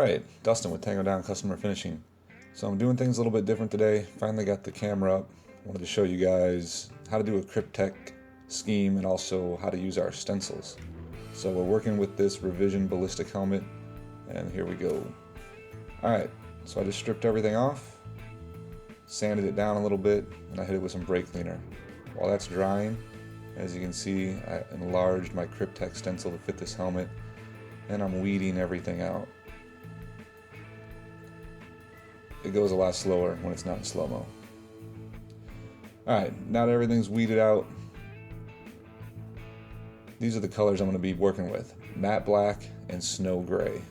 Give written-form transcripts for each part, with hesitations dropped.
Alright, Dustin with Tango Down Customer Finishing. So I'm doing things a little bit different today. Finally got the camera up. Wanted to show you guys how to do a cryptech scheme and also how to use our stencils. So we're working with this Revision Ballistic Helmet, and here we go. Alright, so I just stripped everything off, sanded it down a little bit, and I hit it with some brake cleaner. While that's drying, as you can see, I enlarged my cryptech stencil to fit this helmet, and I'm weeding everything out. It goes a lot slower when it's not in slow-mo. Alright, now that everything's weeded out, these are the colors I'm going to be working with. Matte black and snow gray.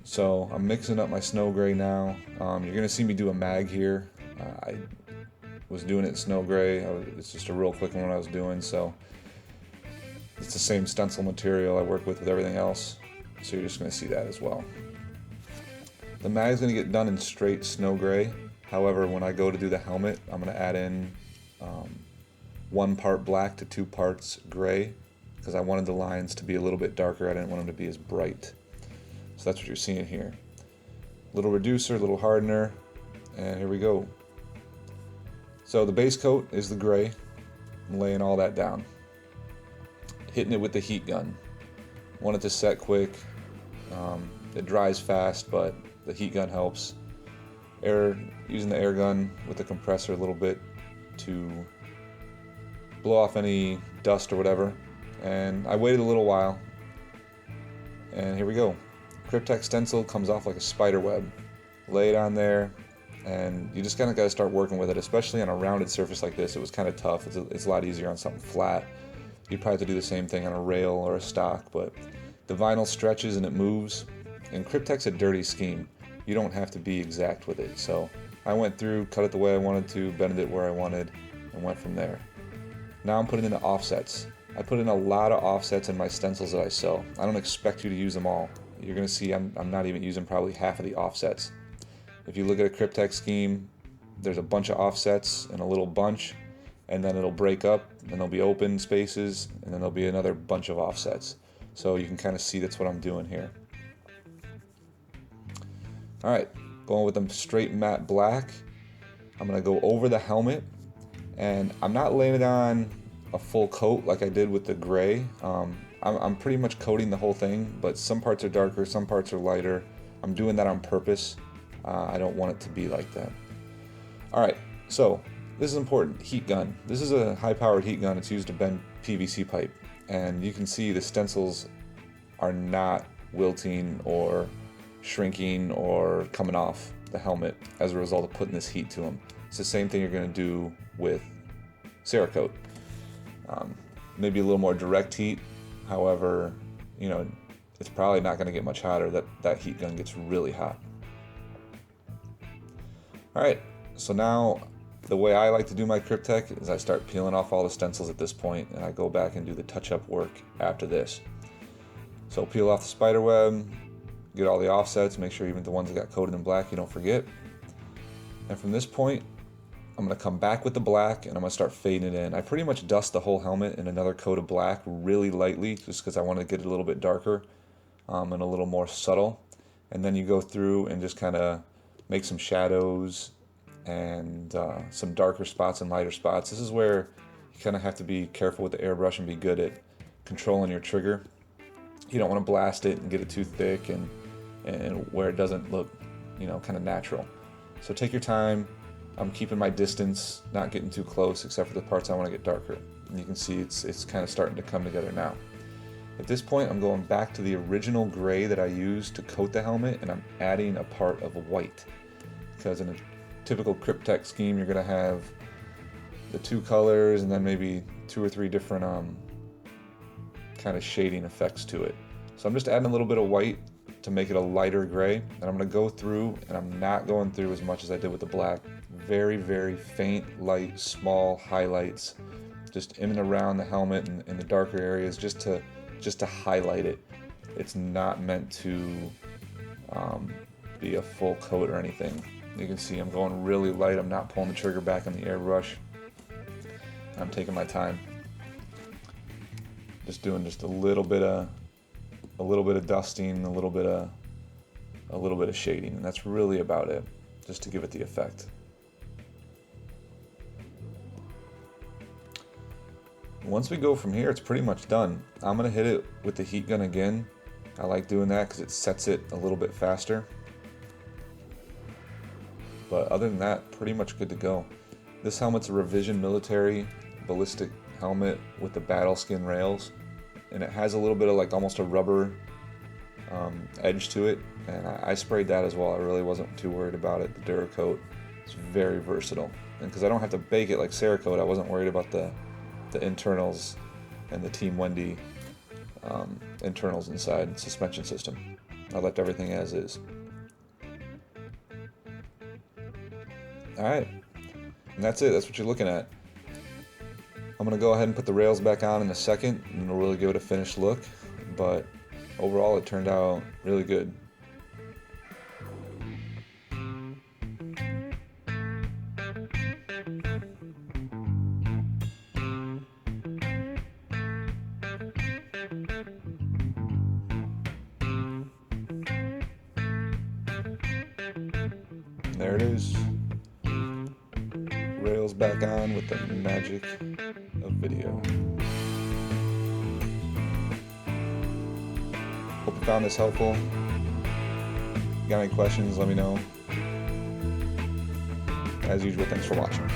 So I'm mixing up my snow gray now. You're going to see me do a mag here. I was doing it in snow gray. It's just a real quick one I was doing, so it's the same stencil material I work with everything else. So you're just going to see that as well. The mag's going to get done in straight snow gray. However, when I go to do the helmet, I'm going to add in 1 part black to 2 parts gray, because I wanted the lines to be a little bit darker. I didn't want them to be as bright. So that's what you're seeing here. Little reducer, little hardener, and here we go. So the base coat is the gray. I'm laying all that down. Hitting it with the heat gun. Want it to set quick. It dries fast, but the heat gun helps. Using the air gun with the compressor a little bit to blow off any dust or whatever. And I waited a little while, and here we go. Cryptech stencil comes off like a spider web. Lay it on there, and you just kind of got to start working with it, especially on a rounded surface like this. It was kind of tough. It's a lot easier on something flat. You'd probably have to do the same thing on a rail or a stock, but the vinyl stretches and it moves. And Cryptech's a dirty scheme. You don't have to be exact with it. So I went through, cut it the way I wanted to, bended it where I wanted, and went from there. Now I'm putting in the offsets. I put in a lot of offsets in my stencils that I sell. I don't expect you to use them all. You're going to see I'm not even using probably half of the offsets. If you look at a Cryptech scheme, there's a bunch of offsets in a little bunch, and then it'll break up, and there'll be open spaces, and then there'll be another bunch of offsets. So you can kind of see that's what I'm doing here. Alright, going with them straight matte black. I'm going to go over the helmet, and I'm not laying it on a full coat like I did with the gray. I'm pretty much coating the whole thing, but some parts are darker, some parts are lighter. I'm doing that on purpose. I don't want it to be like that. Alright, so this is important. Heat gun. This is a high-powered heat gun. It's used to bend PVC pipe, and you can see the stencils are not wilting or shrinking or coming off the helmet as a result of putting this heat to them. It's the same thing you're going to do with Cerakote. Maybe a little more direct heat. However, you know, it's probably not going to get much hotter. That heat gun gets really hot. Alright, so now the way I like to do my Cryptech is I start peeling off all the stencils at this point, and I go back and do the touch-up work after this. So peel off the spider web, get all the offsets, make sure even the ones that got coated in black you don't forget. And from this point, I'm going to come back with the black and I'm going to start fading it in. I pretty much dust the whole helmet in another coat of black really lightly, just because I want to get it a little bit darker and a little more subtle. And then you go through and just kind of make some shadows and some darker spots and lighter spots. This is where you kind of have to be careful with the airbrush and be good at controlling your trigger. You don't want to blast it and get it too thick and where it doesn't look, you know, kind of natural. So take your time. I'm keeping my distance, not getting too close, except for the parts I want to get darker. And you can see it's kind of starting to come together now. At this point, I'm going back to the original gray that I used to coat the helmet, and I'm adding a part of white. Because in a typical Cryptech scheme, you're going to have the 2 colors and then maybe 2 or 3 different kind of shading effects to it. So I'm just adding a little bit of white to make it a lighter gray, and I'm going to go through, and I'm not going through as much as I did with the black. Very, very faint, light, small highlights just in and around the helmet and in the darker areas, just to highlight it. It's not meant to be a full coat or anything. You can see I'm going really light. I'm not pulling the trigger back on the airbrush. I'm taking my time. Just doing just a little bit of a little bit of dusting, a little bit of shading, and that's really about it, just to give it the effect. Once we go from here, it's pretty much done. I'm gonna hit it with the heat gun again. I like doing that because it sets it a little bit faster. But other than that, pretty much good to go. This helmet's a Revision Military Ballistic Helmet with the Batlskin rails, and it has a little bit of like almost a rubber edge to it, and I sprayed that as well. I really wasn't too worried about it. The Duracoat is very versatile, and because I don't have to bake it like Cerakote, I wasn't worried about the internals and the Team Wendy internals inside suspension system. I left everything as is. Alright, and that's it. That's what you're looking at. I'm going to go ahead and put the rails back on in a second, and we'll really give it a finished look, but overall it turned out really good. There it is. Rails back on with the magic of video. Hope you found this helpful. Got any questions, let me know. As usual, thanks for watching.